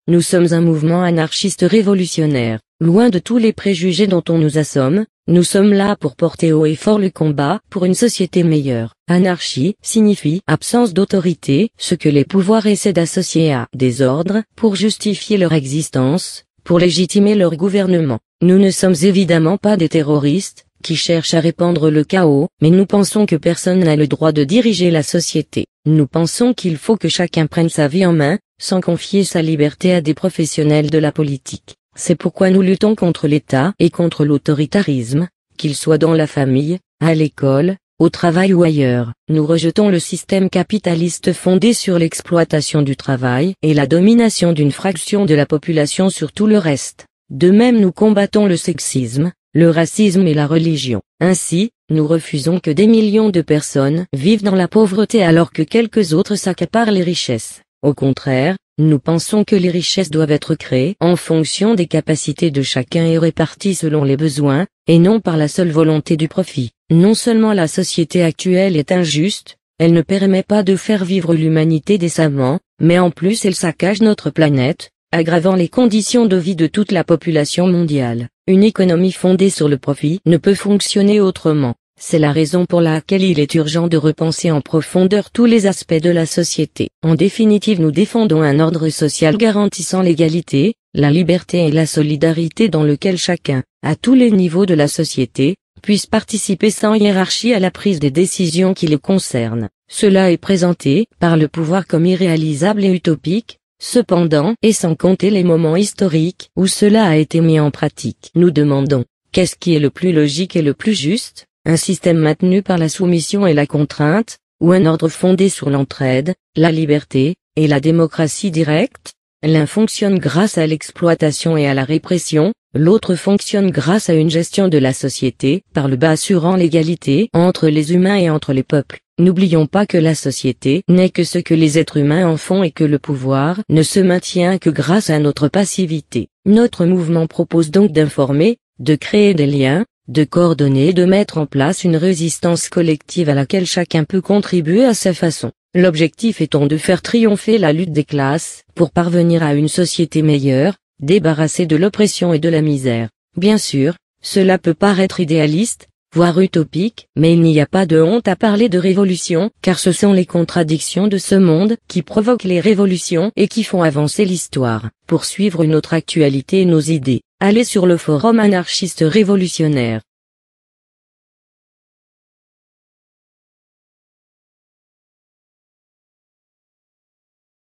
nous sommes un mouvement anarchiste révolutionnaire. Loin de tous les préjugés dont on nous assomme, nous sommes là pour porter haut et fort le combat pour une société meilleure. Anarchie signifie absence d'autorité, ce que les pouvoirs essaient d'associer à désordre pour justifier leur existence, pour légitimer leur gouvernement. Nous ne sommes évidemment pas des terroristes qui cherchent à répandre le chaos, mais nous pensons que personne n'a le droit de diriger la société. Nous pensons qu'il faut que chacun prenne sa vie en main, sans confier sa liberté à des professionnels de la politique. C'est pourquoi nous luttons contre l'État et contre l'autoritarisme, qu'il soit dans la famille, à l'école, au travail ou ailleurs. Nous rejetons le système capitaliste fondé sur l'exploitation du travail et la domination d'une fraction de la population sur tout le reste. De même, nous combattons le sexisme, le racisme et la religion. Ainsi, nous refusons que des millions de personnes vivent dans la pauvreté alors que quelques autres s'accaparent les richesses. Au contraire, nous pensons que les richesses doivent être créées en fonction des capacités de chacun et réparties selon les besoins, et non par la seule volonté du profit. Non seulement la société actuelle est injuste, elle ne permet pas de faire vivre l'humanité décemment, mais en plus elle saccage notre planète, aggravant les conditions de vie de toute la population mondiale. Une économie fondée sur le profit ne peut fonctionner autrement. C'est la raison pour laquelle il est urgent de repenser en profondeur tous les aspects de la société. En définitive, nous défendons un ordre social garantissant l'égalité, la liberté et la solidarité dans lequel chacun, à tous les niveaux de la société, puisse participer sans hiérarchie à la prise des décisions qui le concernent. Cela est présenté par le pouvoir comme irréalisable et utopique, cependant, et sans compter les moments historiques où cela a été mis en pratique. Nous demandons, qu'est-ce qui est le plus logique et le plus juste ? Un système maintenu par la soumission et la contrainte, ou un ordre fondé sur l'entraide, la liberté, et la démocratie directe? L'un fonctionne grâce à l'exploitation et à la répression, l'autre fonctionne grâce à une gestion de la société, par le bas assurant l'égalité entre les humains et entre les peuples. N'oublions pas que la société n'est que ce que les êtres humains en font et que le pouvoir ne se maintient que grâce à notre passivité. Notre mouvement propose donc d'informer, de créer des liens, de coordonner et de mettre en place une résistance collective à laquelle chacun peut contribuer à sa façon. L'objectif étant de faire triompher la lutte des classes, pour parvenir à une société meilleure, débarrassée de l'oppression et de la misère. Bien sûr, cela peut paraître idéaliste, voire utopique, mais il n'y a pas de honte à parler de révolution, car ce sont les contradictions de ce monde qui provoquent les révolutions et qui font avancer l'histoire. Pour suivre notre actualité et nos idées, allez sur le forum anarchiste révolutionnaire.